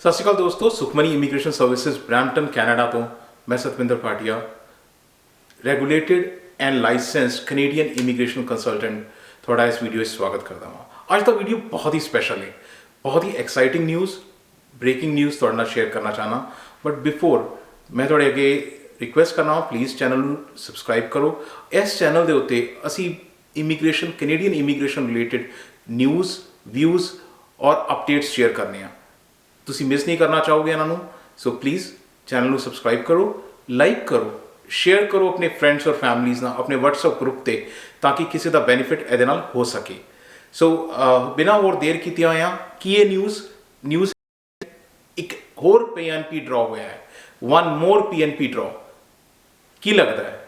सत श्री अकाल दोस्तों, Sukhmani immigration services Brampton Canada तो मैं Satwinder Bhatia regulated and licensed Canadian immigration consultant थोड़ा इस वीडियो से स्वागत करता हूँ। आज का वीडियो बहुत ही स्पेशल है, बहुत ही एक्साइटिंग न्यूज़, ब्रेकिंग न्यूज़ थोड़ा शेयर करना चाहना। बट बिफोर मैं थोड़े अगे रिक्वेस्ट करना, प्लीज़ चैनल सबसक्राइब करो। इस चैनल के उत्ते असी immigration Canadian immigration related news, views और अपडेट्स शेयर करने हैं। तुसी मिस नहीं करना चाहोगे इन्हों, सो प्लीज़ चैनल सबसक्राइब करो, लाइक करो, शेयर करो अपने फ्रेंड्स और फैमिलीज़ ना, अपने व्हाट्सएप ग्रुप ते, ताकि किसी का बेनिफिट ए हो सके। सो बिना होर देर कीते होया कि ये न्यूज़ एक होर PNP ड्रॉ होया है, वन मोर PNP ड्रॉ। की लगता है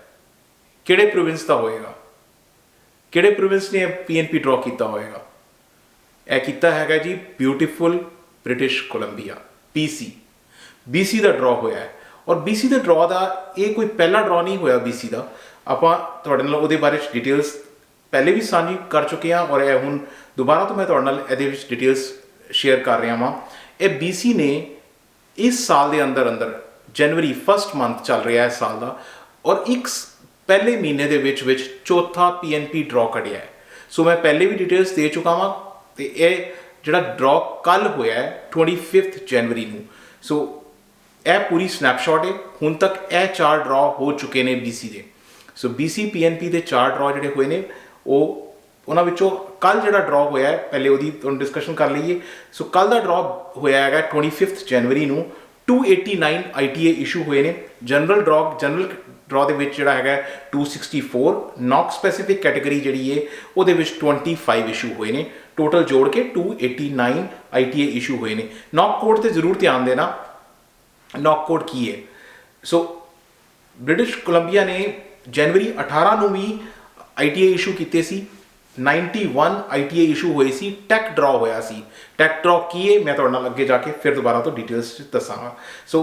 किहड़े प्रोविंस का होएगा, किहड़े प्रोविंस ने PNP ड्रॉ किया होएगा? यह किया हैगा जी ब्यूटीफुल ब्रिटिश कोलंबिया, BC का ड्रॉ होया है। और BC के ड्रॉ का ये कोई पहला ड्रॉ नहीं होया BC का। ਆਪਾਂ ਤੁਹਾਡੇ ਨਾਲ ਉਹਦੇ ਬਾਰੇ डिटेल्स पहले भी साझी कर चुके हैं और यह हुण दोबारा तो मैं ਤੁਹਾਡੇ ਨਾਲ ਇਹਦੇ ਵਿੱਚ डिटेल्स शेयर कर रहा हाँ। ये BC ने इस साल के अंदर अंदर जनवरी फर्स्ट मंथ चल रहा है इस साल का, और एक पहले महीने के विच चौथा PNP ड्रॉ कढ़िया है। सो मैं पहले भी डिटेल्स दे चुका हाँ, तो यह जिहड़ा ड्रॉ कल होया है 25 जनवरी को। सो यह पूरी स्नैपशॉट है। हुण तक यह 4 ड्रॉ हो चुके हैं BC के। सो BC PNP के 4 ड्रॉ जिहड़े होए ने उन्हां विचों कल जिहड़ा ड्रॉ होया है, पहले उहदी तुहानूं डिस्कशन कर लईए। सो कल का ड्रॉ होया है 25 जनवरी को। 289 ITA इशू हुए ने। जनरल ड्रॉ के विच जिहड़ा हैगा 264, नॉक स्पैसीफिक कैटेगरी जिहड़ी है उहदे विच 25 इशू हुए ने। टोटल जोड़ के 289 ITA इशू हुए ने। नॉक कोड से जरूर ध्यान देना, नॉक कोड की है। सो ब्रिटिश कोलंबिया ने जनवरी 18 को भी ITA इशू किए सी। 91 ITA इशू हुए सी। टैक ड्रॉ होया सी। टैक ड्रॉ की है मैं तुहाडे नाल अगे जाके फिर दोबारा तो डिटेल्स दसांगा। सो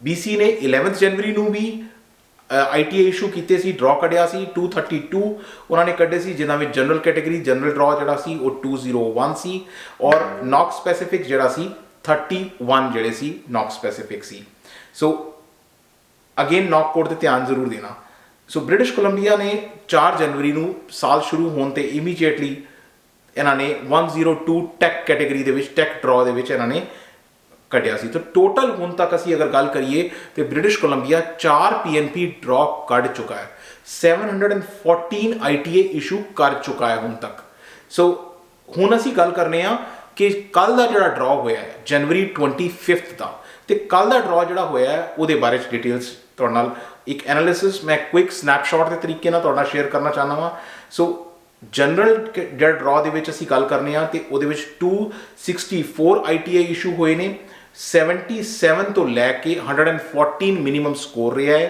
BC ने 11 जनवरी को भी ITA इशू किए सी, ड्रॉ कढ़िया सी। 232 उन्होंने कढ़े सी, जिन्हां which general category general draw जिहड़ा सी वो 201 सी, और नॉक स्पैसीफिक जिहड़ा सी 31 जिहड़े सी नॉक स्पैसीफिक सी। सो अगेन नॉक कोड ते ध्यान जरूर देना। सो ब्रिटिश कोलंबिया ने 4 जनवरी को साल शुरू होने ते इमीजिएटली इन्होंने 102 टैक कैटेगरी दे विच, टैक ड्रॉ दे विच इन्होंने कटिया सी। तो टोटल हुण तक असी अगर गल करिए तो ब्रिटिश कोलंबिया 4 PNP ड्रॉ कढ़ चुका है, 714 ITA इशू कर चुका है हुण तक। सो हुण असी गल करने कि कल का जिहड़ा ड्रॉ होया है जनवरी 25 का, तो कल का ड्रॉ जिहड़ा होया है उहदे बारे डिटेल्स तुहाडे नाल एक एनालिसिस मैं क्विक स्नैपशॉट के तरीके नाल तुहाडे नाल शेयर करना चाहना वा। सो जनरल जिहड़ा ड्रॉ दे विच असी गल करने तो उहदे विच 264 ITA इशू होए ने। 77 तो लैके 114 मिनीमम स्कोर रहा है।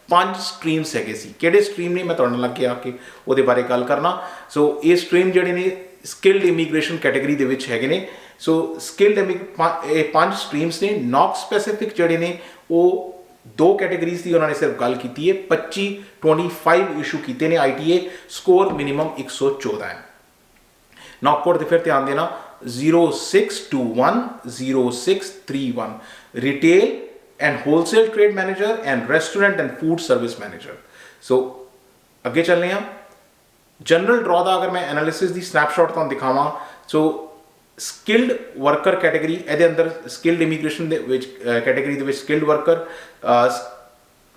5 स्ट्रीम्स है सी। किहड़े स्ट्रीम ने मैं तुहाडे नाल अगे आके उहदे बारे गल करना। सो ये स्ट्रीम जिहड़े ने स्किल्ड इमीग्रेशन कैटेगरी दे विच हैगे ने। सो स्किल्ड 5 स्ट्रीम्स ने। नॉक स्पैसीफिक जिहड़े ने वो 2 कैटेगरीज की उन्होंने सिर्फ गल की है। 25 इशू किए ने ITA, स्कोर मिनीमम 114 है। नॉक कोड फिर ध्यान देना 0621 0631, retail and wholesale trade manager and restaurant and food service manager. So अगे चलने जनरल ड्रॉ का अगर मैं एनालिसिस की स्नैपशॉट तुहानूं दिखावां। सो स्किल्ड वर्कर कैटेगरी ये अंदर skilled immigration category skilled worker,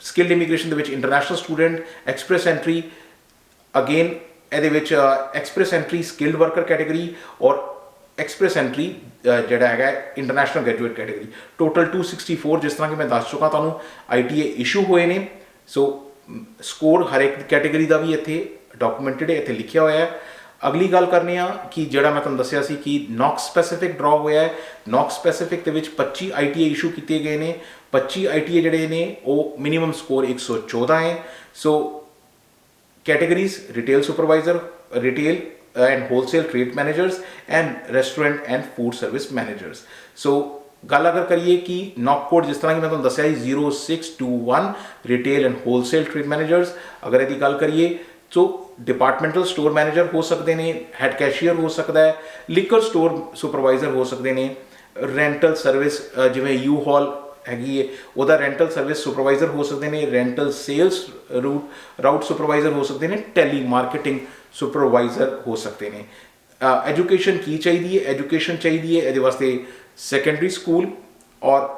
skilled immigration international student, express entry, again ये express entry skilled worker category और एक्सप्रैस एंट्री जिहड़ा है इंटरनेशनल ग्रेजुएट कैटेगरी। टोटल 264 जिस तरह कि मैं दस चुका तुहानूं ITA इशू हुए ने। सो स्कोर हर एक कैटेगरी का भी इत्थे डॉक्यूमेंटेड है, इत्थे लिखिया होया है। अगली गल करने कि जिहड़ा मैं तुहानूं दस्सिया सी कि नॉक स्पैसीफिक ड्रॉ होया है। नॉक स्पैसीफिक दे विच 25 ITA इशू किए गए ने। 25 ITA जिहड़े ने वो मिनीमम स्कोर 114 है। So categories retail supervisor, retail and wholesale trade managers and restaurant and food service managers. So गल अगर करिए कि नॉक कोड जिस तरह कि मैं तुहानूं दस्सिया 0621 retail and wholesale trade managers, अगर यदि गल करिए तो डिपार्टमेंटल स्टोर मैनेजर हो सकते हैं, हैड कैशियर हो सकता है, लिकर स्टोर सुपरवाइजर हो सकते हैं, ਰੈਂਟਲ ਸਰਵਿਸ ਜਿਵੇਂ ਯੂ ਹਾਲ ਹੈਗੀ ਹੈ ਉਹਦਾ ਰੈਂਟਲ ਸਰਵਿਸ ਸੁਪਰਵਾਈਜ਼ਰ ਹੋ ਸਕਦੇ ਨੇ, ਰੈਂਟਲ ਸੇਲਸ ਰਾਊਟ ਸੁਪਰਵਾਈਜ਼ਰ ਹੋ ਸਕਦੇ ਨੇ, ਟੈਲੀ ਮਾਰਕੀਟਿੰਗ ਸੁਪਰਵਾਈਜ਼ਰ ਹੋ ਸਕਦੇ ਨੇ। ਐਜੂਕੇਸ਼ਨ ਕੀ ਚਾਹੀਦੀ ਹੈ? ਐਜੂਕੇਸ਼ਨ ਚਾਹੀਦੀ ਹੈ ਇਹਦੇ ਵਾਸਤੇ ਸੈਕੰਡਰੀ ਸਕੂਲ ਔਰ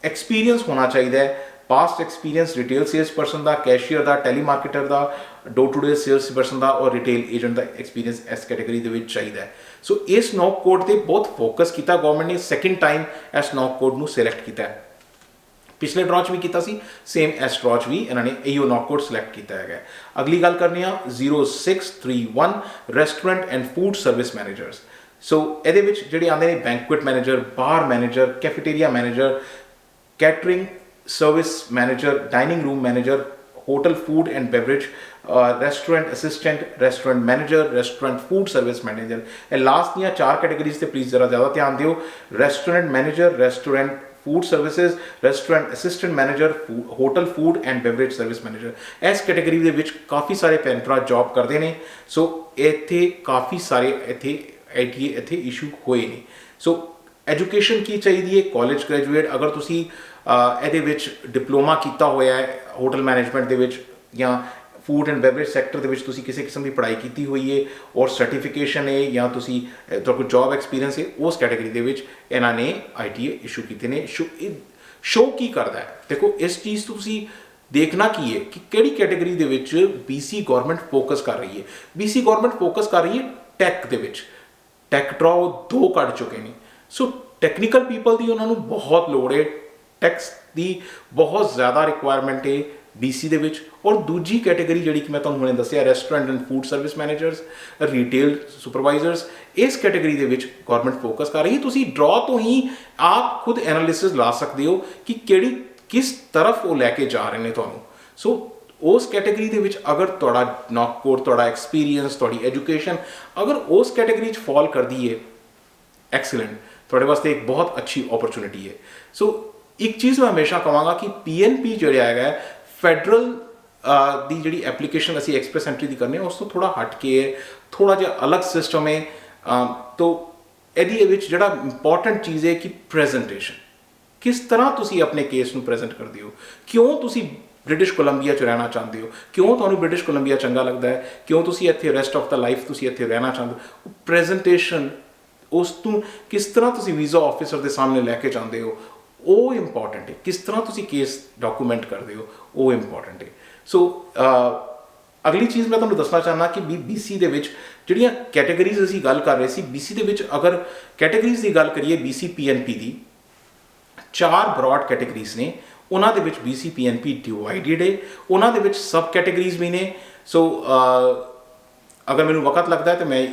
ਐਕਸਪੀਰੀਅੰਸ ਹੋਣਾ ਚਾਹੀਦਾ ਹੈ, past experience retail salesperson ਦਾ, ਕੈਸ਼ੀਅਰ ਦਾ, ਟੈਲੀ ਮਾਰਕੀਟਰ ਦਾ, door to door salesperson ਦਾ ਔਰ ਰਿਟੇਲ ਏਜੰਟ ਦਾ ਐਕਸਪੀਰੀਅੰਸ ਇਸ ਕੈਟਾਗਰੀ ਦੇ ਵਿੱਚ ਚਾਹੀਦਾ ਹੈ। ਸੋ ਇਸ ਨੌਕ ਕੋਡ ਤੇ ਬਹੁਤ ਫੋਕਸ ਕੀਤਾ ਗਵਰਨਮੈਂਟ ਨੇ, ਸੈਕਿੰਡ ਟਾਈਮ ਇਸ ਨੌਕ ਕੋਡ ਨੂੰ ਸਿਲੈਕਟ ਕੀਤਾ ਹੈ। ਪਿਛਲੇ ਡਰਾਅ 'ਚ ਵੀ ਕੀਤਾ ਸੀ, ਸੇਮ ਇਸ ਡਰਾਅ 'ਚ ਵੀ ਇਹਨਾਂ ਨੇ ਇਹੋ ਨੌਕ ਕੋਡ ਸਿਲੈਕਟ ਕੀਤਾ ਹੈਗਾ। ਅਗਲੀ ਗੱਲ ਕਰਨੀ ਆ 0631 restaurant and food service managers. So ਇਹਦੇ ਵਿੱਚ ਜਿਹੜੇ ਆਉਂਦੇ ਨੇ banquet manager, bar manager, cafeteria manager, catering service manager, dining room manager, hotel food and beverage, restaurant assistant, restaurant manager, restaurant food service manager. ਇਹ ਲਾਸਟ ਦੀਆਂ 4 categories ਤੇ please ਜ਼ਰਾ ਜ਼ਿਆਦਾ ਧਿਆਨ ਦਿਓ। Restaurant manager, restaurant food services, restaurant assistant manager, hotel food and beverage service manager. ਇਸ category ਦੇ ਵਿੱਚ ਕਾਫੀ ਸਾਰੇ ਭੈਣ ਭਰਾ ਜੌਬ ਕਰਦੇ ਨੇ। ਸੋ ਇੱਥੇ ਕਾਫੀ ਸਾਰੇ ITA ਇੱਥੇ ਇਸ਼ੂ ਹੋਏ ਨੇ। ਸੋ ਐਜੂਕੇਸ਼ਨ ਕੀ ਚਾਹੀਦੀ ਹੈ? College graduate. ਅਗਰ ਤੁਸੀਂ ਇਹਦੇ ਵਿੱਚ ਡਿਪਲੋਮਾ ਕੀਤਾ ਹੋਇਆ ਹੈ ਹੋਟਲ ਮੈਨੇਜਮੈਂਟ ਦੇ ਵਿੱਚ ਜਾਂ ਫੂਡ ਐਂਡ ਬੈਵਰੇਜ ਸੈਕਟਰ ਦੇ ਵਿੱਚ ਤੁਸੀਂ ਕਿਸੇ ਕਿਸਮ ਦੀ ਪੜ੍ਹਾਈ ਕੀਤੀ ਹੋਈ ਹੈ ਔਰ ਸਰਟੀਫਿਕੇਸ਼ਨ ਹੈ ਜਾਂ ਤੁਸੀਂ ਤੁਹਾਡੇ ਕੋਲ ਜੌਬ ਐਕਸਪੀਰੀਅੰਸ ਹੈ, ਉਸ ਕੈਟਾਗਰੀ ਦੇ ਵਿੱਚ ਇਹਨਾਂ ਨੇ ITA ਇਸ਼ੂ ਕੀਤੇ ਨੇ। ਸ਼ੋ ਕੀ ਕਰਦਾ ਹੈ? ਦੇਖੋ ਇਸ ਚੀਜ਼ ਤੋਂ ਤੁਸੀਂ ਦੇਖਣਾ ਕੀ ਹੈ ਕਿ ਕਿਹੜੀ ਕੈਟਾਗਰੀ ਦੇ ਵਿੱਚ BC ਗਵਰਨਮੈਂਟ ਫੋਕਸ ਕਰ ਰਹੀ ਹੈ। BC ਗਵਰਨਮੈਂਟ ਫੋਕਸ ਕਰ ਰਹੀ ਹੈ ਟੈਕ ਦੇ ਵਿੱਚ। ਟੈਕ ਡਰਾਅ 2 ਕੱਢ ਚੁੱਕੇ ਨੇ। ਸੋ ਟੈਕਨੀਕਲ ਪੀਪਲ ਦੀ ਉਹਨਾਂ ਨੂੰ ਬਹੁਤ ਲੋੜ ਹੈ, ਟੈਕਸ ਦੀ ਬਹੁਤ ਜ਼ਿਆਦਾ ਰਿਕੁਆਇਰਮੈਂਟ ਹੈ BC ਦੇ ਵਿੱਚ। ਔਰ ਦੂਜੀ ਕੈਟਾਗਰੀ ਜਿਹੜੀ ਕਿ ਮੈਂ ਤੁਹਾਨੂੰ ਹੁਣੇ ਦੱਸਿਆ, restaurant and food service managers, retail supervisors, ਇਸ ਕੈਟਾਗਰੀ ਦੇ ਵਿੱਚ ਗਵਰਨਮੈਂਟ ਫੋਕਸ ਕਰ ਰਹੀ ਹੈ। ਤੁਸੀਂ ਡਰਾਅ ਤੋਂ ਹੀ ਆਪ ਖੁਦ ਐਨਾਲਿਸਿਸ ਲਾ ਸਕਦੇ ਹੋ ਕਿ ਕਿਸ ਤਰਫ ਉਹ ਲੈ ਕੇ ਜਾ ਰਹੇ ਨੇ ਤੁਹਾਨੂੰ। ਸੋ ਉਸ ਕੈਟਾਗਰੀ ਦੇ ਵਿੱਚ ਅਗਰ ਤੁਹਾਡਾ ਨੌਕ ਕੋਡ, ਤੁਹਾਡਾ ਐਕਸਪੀਰੀਅੰਸ, ਤੁਹਾਡੀ ਐਜੂਕੇਸ਼ਨ ਅਗਰ ਉਸ ਕੈਟਾਗਰੀ 'ਚ ਫਾਲ ਕਰਦੀ ਹੈ, ਐਕਸੀਲੈਂਟ, ਤੁਹਾਡੇ ਵਾਸਤੇ ਇੱਕ ਬਹੁਤ ਅੱਛੀ ਓਪਰਚੁਨਿਟੀ ਹੈ। ਸੋ ਇੱਕ ਚੀਜ਼ ਮੈਂ ਹਮੇਸ਼ਾ ਕਹਾਂਗਾ ਕਿ PNP ਜਿਹੜਾ ਹੈਗਾ ਫੈਡਰਲ ਦੀ ਜਿਹੜੀ ਐਪਲੀਕੇਸ਼ਨ ਅਸੀਂ ਐਕਸਪ੍ਰੈਸ ਐਂਟਰੀ ਦੀ ਕਰਨੀ ਹੈ ਉਸ ਤੋਂ ਥੋੜਾ ਹਟ ਕੇ ਹੈ, ਥੋੜਾ ਜਿਹਾ ਅਲੱਗ ਸਿਸਟਮ ਹੈ। ਤੋ ਇਹਦੇ ਵਿੱਚ ਜਿਹੜਾ ਇੰਪੋਰਟੈਂਟ ਚੀਜ਼ ਹੈ ਕਿ ਪ੍ਰੈਜੈਂਟੇਸ਼ਨ, ਕਿਸ ਤਰ੍ਹਾਂ ਤੁਸੀਂ ਆਪਣੇ ਕੇਸ ਨੂੰ ਪ੍ਰੈਜ਼ੈਂਟ ਕਰਦੇ ਹੋ, ਕਿਉਂ ਤੁਸੀਂ ਬ੍ਰਿਟਿਸ਼ ਕੋਲੰਬੀਆ 'ਚ ਰਹਿਣਾ ਚਾਹੁੰਦੇ ਹੋ, ਕਿਉਂ ਤੁਹਾਨੂੰ ਬ੍ਰਿਟਿਸ਼ ਕੋਲੰਬੀਆ ਚੰਗਾ ਲੱਗਦਾ ਹੈ, ਕਿਉਂ ਤੁਸੀਂ ਇੱਥੇ ਰੈਸਟ ਆਫ ਦਾ ਲਾਈਫ ਤੁਸੀਂ ਇੱਥੇ ਰਹਿਣਾ ਚਾਹੁੰਦੇ ਹੋ। ਪ੍ਰੈਜੈਂਟੇਸ਼ਨ, ਉਸ ਤੋਂ ਕਿਸ ਤਰ੍ਹਾਂ ਤੁਸੀਂ ਵੀਜ਼ਾ ਆਫਿਸਰ ਦੇ ਸਾਹਮਣੇ ਲੈ ਕੇ ਜਾਂਦੇ ਹੋ, ਉਹ ਇੰਪੋਰਟੈਂਟ ਹੈ। ਕਿਸ ਤਰ੍ਹਾਂ ਤੁਸੀਂ ਕੇਸ ਡਾਕੂਮੈਂਟ ਕਰਦੇ ਹੋ, ਉਹ ਇੰਪੋਰਟੈਂਟ ਹੈ। ਸੋ ਅਗਲੀ ਚੀਜ਼ ਮੈਂ ਤੁਹਾਨੂੰ ਦੱਸਣਾ ਚਾਹੁੰਦਾ ਕਿ BC ਦੇ ਵਿੱਚ ਜਿਹੜੀਆਂ ਕੈਟਾਗਰੀਜ਼ ਅਸੀਂ ਗੱਲ ਕਰ ਰਹੇ ਸੀ, BC ਦੇ ਵਿੱਚ ਅਗਰ ਕੈਟਾਗਰੀਜ਼ ਦੀ ਗੱਲ ਕਰੀਏ BC PNP ਦੀ 4 ਬ੍ਰੌਡ ਕੈਟਾਗਰੀਜ਼ ਨੇ। ਉਹਨਾਂ ਦੇ ਵਿੱਚ BC PNP ਡਿਵਾਈਡਡ ਹੈ, ਉਹਨਾਂ ਦੇ ਵਿੱਚ ਸਬ ਕੈਟਾਗਰੀਜ਼ ਵੀ ਨੇ। ਸੋ ਅਗਰ ਮੈਨੂੰ ਵਕਤ ਲੱਗਦਾ ਹੈ ਤਾਂ ਮੈਂ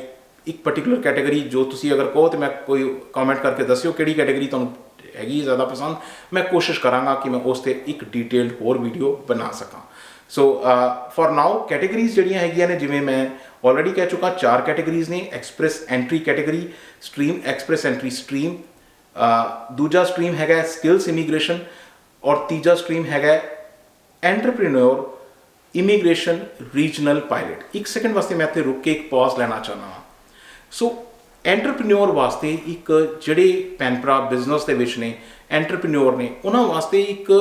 ਇੱਕ ਪਰਟੀਕੂਲਰ ਕੈਟਾਗਰੀ ਜੋ ਤੁਸੀਂ ਅਗਰ ਕਹੋ ਤਾਂ ਮੈਂ ਕੋਈ ਕਮੈਂਟ ਕਰਕੇ ਦੱਸਿਓ ਕਿਹੜੀ ਕੈਟਾਗਰੀ ਤੁਹਾਨੂੰ ਹੈਗੀ ਜ਼ਿਆਦਾ ਪਸੰਦ। ਮੈਂ ਕੋਸ਼ਿਸ਼ ਕਰਾਂਗਾ ਕਿ ਮੈਂ ਉਸ 'ਤੇ ਇੱਕ ਡਿਟੇਲਡ ਹੋਰ ਵੀਡੀਓ ਬਣਾ ਸਕਾਂ। ਸੋ ਫॉर ਨਾਓ ਕੈਟਾਗਰੀਜ਼ ਜਿਹੜੀਆਂ ਹੈਗੀਆਂ ਨੇ, ਜਿਵੇਂ ਮੈਂ ਆਲਰੇਡੀ ਕਹਿ ਚੁੱਕਾ, 4 ਕੈਟਾਗਰੀਜ਼ ਨੇ। Express entry category stream, express entry stream, ਦੂਜਾ ਸਟਰੀਮ ਹੈਗਾ ਸਕਿਲਸ ਇਮੀਗ੍ਰੇਸ਼ਨ ਔਰ ਤੀਜਾ ਸਟਰੀਮ ਹੈਗਾ ਐਂਟਰਪ੍ਰੀਨਿਓਰ ਇਮੀਗ੍ਰੇਸ਼ਨ ਰੀਜਨਲ ਪਾਇਲਟ। ਇੱਕ ਸੈਕਿੰਡ ਵਾਸਤੇ ਮੈਂ ਇੱਥੇ ਰੁਕ ਕੇ ਇੱਕ ਪੌਜ਼ ਲੈਣਾ ਚਾਹੁੰਦਾ ਹਾਂ। ਸੋ ਐਂਟਰਪ੍ਰੀਨਿਓਰ ਵਾਸਤੇ ਇੱਕ ਜਿਹੜੇ ਭੈਣ ਭਰਾ ਬਿਜ਼ਨਸ ਦੇ ਵਿੱਚ ਨੇ, ਐਂਟਰਪ੍ਰੀਨਿਓਰ ਨੇ, ਉਹਨਾਂ ਵਾਸਤੇ ਇੱਕ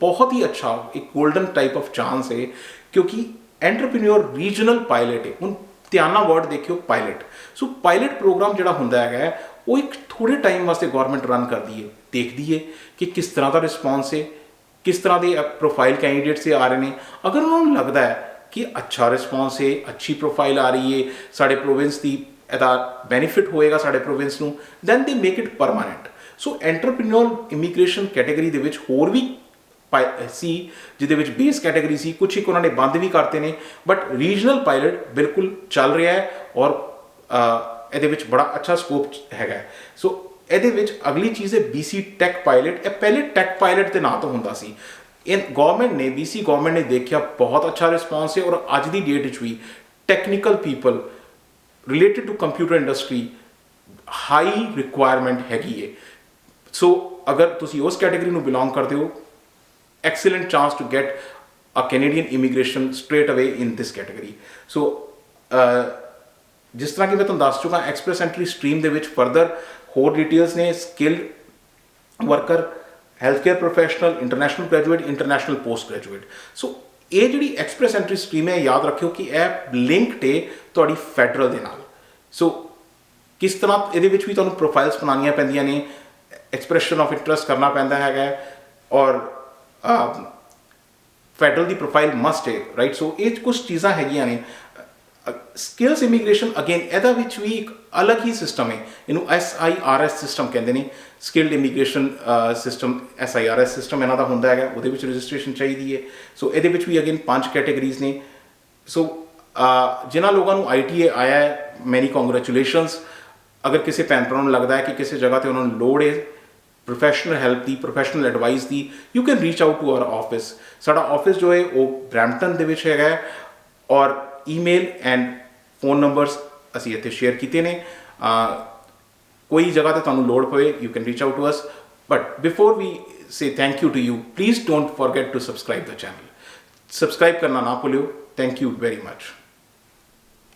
ਬਹੁਤ ਹੀ ਅੱਛਾ ਇੱਕ ਗੋਲਡਨ ਟਾਈਪ ਆਫ ਚਾਂਸ ਹੈ, ਕਿਉਂਕਿ ਐਂਟਰਪ੍ਰੀਨਿਓਰ ਰੀਜਨਲ ਪਾਇਲਟ ਹੈ। ਹੁਣ ਧਿਆਨ ਨਾਲ ਵਰਡ ਦੇਖਿਓ, ਪਾਇਲਟ। ਸੋ ਪਾਇਲਟ ਪ੍ਰੋਗਰਾਮ ਜਿਹੜਾ ਹੁੰਦਾ ਹੈਗਾ ਉਹ ਇੱਕ ਥੋੜ੍ਹੇ ਟਾਈਮ ਵਾਸਤੇ ਗਵਰਨਮੈਂਟ ਰਨ ਕਰਦੀ ਹੈ, ਦੇਖਦੀ ਹੈ ਕਿ ਕਿਸ ਤਰ੍ਹਾਂ ਦਾ ਰਿਸਪੌਂਸ ਹੈ, ਕਿਸ ਤਰ੍ਹਾਂ ਦੇ ਪ੍ਰੋਫਾਈਲ ਕੈਂਡੀਡੇਟਸ ਆ ਰਹੇ ਨੇ। ਅਗਰ ਉਹਨਾਂ ਨੂੰ ਲੱਗਦਾ ਹੈ ਕਿ ਅੱਛਾ ਰਿਸਪੌਂਸ ਹੈ, ਅੱਛੀ ਪ੍ਰੋਫਾਈਲ ਆ ਰਹੀ ਹੈ, ਸਾਡੇ ਪ੍ਰੋਵਿੰਸ ਦੀ ਇਹਦਾ ਬੈਨੀਫਿਟ ਹੋਏਗਾ ਸਾਡੇ ਪ੍ਰੋਵਿੰਸ ਨੂੰ, then they make it permanent. So entrepreneur immigration category ਦੇ ਵਿੱਚ ਹੋਰ ਵੀ ਸੀ ਜਿਹਦੇ ਵਿੱਚ ਬੇਸ ਕੈਟਾਗਰੀ ਸੀ, ਕੁਛ ਇੱਕ ਉਹਨਾਂ ਨੇ ਬੰਦ ਵੀ ਕਰਤੇ ਨੇ, ਬਟ ਰੀਜਨਲ ਪਾਇਲਟ ਬਿਲਕੁਲ ਚੱਲ ਰਿਹਾ ਹੈ ਔਰ ਇਹਦੇ ਵਿੱਚ ਬੜਾ ਅੱਛਾ ਸਕੋਪ ਹੈਗਾ। ਸੋ ਇਹਦੇ ਵਿੱਚ ਅਗਲੀ ਚੀਜ਼ ਹੈ BC ਟੈਕ ਪਾਇਲਟ। ਇਹ ਪਹਿਲੇ ਟੈਕ ਪਾਇਲਟ ਦੇ ਨਾਂ ਤੋਂ ਹੁੰਦਾ ਸੀ। ਇਹ ਗਵਰਨਮੈਂਟ ਨੇ, BC ਗਵਰਨਮੈਂਟ ਨੇ ਦੇਖਿਆ ਬਹੁਤ ਅੱਛਾ ਰਿਸਪੌਂਸ ਹੈ ਔਰ ਅੱਜ ਦੀ ਡੇਟ ਵਿੱਚ ਵੀ technical people related to computer industry high requirement ਹੈਗੀ ਹੈ। ਸੋ ਅਗਰ ਤੁਸੀਂ ਉਸ ਕੈਟਾਗਰੀ ਨੂੰ ਬਿਲੋਂਗ ਕਰਦੇ ਹੋ, excellent chance to get a Canadian immigration straight away in this category. So ਜਿਸ ਤਰ੍ਹਾਂ ਕਿ ਮੈਂ ਤੁਹਾਨੂੰ ਦੱਸ ਚੁੱਕਾ, ਐਕਸਪ੍ਰੈਸ ਐਂਟਰੀ ਸਟਰੀਮ ਦੇ ਵਿੱਚ ਫਰਦਰ ਹੋਰ ਡਿਟੇਲਸ ਨੇ, skill worker, health care professional, international graduate, international post graduate. So ਇਹ ਜਿਹੜੀ ਐਕਸਪ੍ਰੈਸ ਐਂਟਰੀ ਸਟਰੀਮ ਹੈ, ਯਾਦ ਰੱਖਿਓ ਕਿ ਇਹ ਲਿੰਕਡ ਹੈ ਤੁਹਾਡੀ ਫੈਡਰਲ ਦੇ ਨਾਲ। ਸੋ ਕਿਸ ਤਰ੍ਹਾਂ ਇਹਦੇ ਵਿੱਚ ਵੀ ਤੁਹਾਨੂੰ ਪ੍ਰੋਫਾਈਲਸ ਬਣਾਉਣੀਆਂ ਪੈਂਦੀਆਂ ਨੇ, ਐਕਸਪ੍ਰੈਸ਼ਨ ਆਫ ਇੰਟਰਸਟ ਕਰਨਾ ਪੈਂਦਾ ਹੈਗਾ, ਔਰ ਫੈਡਰਲ ਦੀ ਪ੍ਰੋਫਾਈਲ ਮਸਟ ਹੈ, ਰਾਈਟ। ਸੋ ਇਹ ਕੁਝ ਚੀਜ਼ਾਂ ਹੈਗੀਆਂ ਨੇ। ਸਕਿਲਸ ਇਮੀਗ੍ਰੇਸ਼ਨ ਅਗੇਨ ਇਹਦਾ ਵਿੱਚ ਵੀ ਇੱਕ ਅਲੱਗ ਹੀ ਸਿਸਟਮ ਹੈ, ਇਹਨੂੰ SIRS ਸਿਸਟਮ ਕਹਿੰਦੇ ਨੇ, skilled immigration system. SIRS system ਇਹਨਾਂ ਦਾ ਹੁੰਦਾ ਹੈਗਾ, ਉਹਦੇ ਵਿੱਚ ਰਜਿਸਟ੍ਰੇਸ਼ਨ ਚਾਹੀਦੀ ਹੈ। ਸੋ ਇਹਦੇ ਵਿੱਚ ਵੀ ਅਗੇਨ 5 ਕੈਟੇਗਰੀਜ਼ ਨੇ। ਸੋ ਜਿਨ੍ਹਾਂ ਲੋਕਾਂ ਨੂੰ ITA ਆਇਆ ਹੈ, ਮੈਨੀ ਕੰਗ੍ਰੈਚੁਲੇਸ਼ਨਸ। ਅਗਰ ਕਿਸੇ ਭੈਣ ਭਰਾ ਨੂੰ ਲੱਗਦਾ ਹੈ ਕਿ ਕਿਸੇ ਜਗ੍ਹਾ 'ਤੇ ਉਹਨਾਂ ਨੂੰ ਲੋੜ ਹੈ ਪ੍ਰੋਫੈਸ਼ਨਲ ਹੈਲਪ ਦੀ, ਪ੍ਰੋਫੈਸ਼ਨਲ ਐਡਵਾਈਸ ਦੀ, you can reach out to our office. ਸਾਡਾ ਆਫਿਸ ਜੋ ਹੈ ਉਹ ਬਰੈਂਪਟਨ ਦੇ ਵਿੱਚ ਹੈਗਾ, ਔਰ ਈਮੇਲ ਐਂਡ ਫੋਨ ਨੰਬਰਸ ਅਸੀਂ ਇੱਥੇ ਸ਼ੇਅਰ ਕੀਤੇ ਨੇ। ਕੋਈ ਜਗ੍ਹਾ 'ਤੇ ਤੁਹਾਨੂੰ ਲੋੜ ਪਵੇ, you can reach out to us. But before we say thank you to you, please don't forget to subscribe the channel. Subscribe ਕਰਨਾ ਨਾ ਭੁੱਲਿਓ। Thank you very much.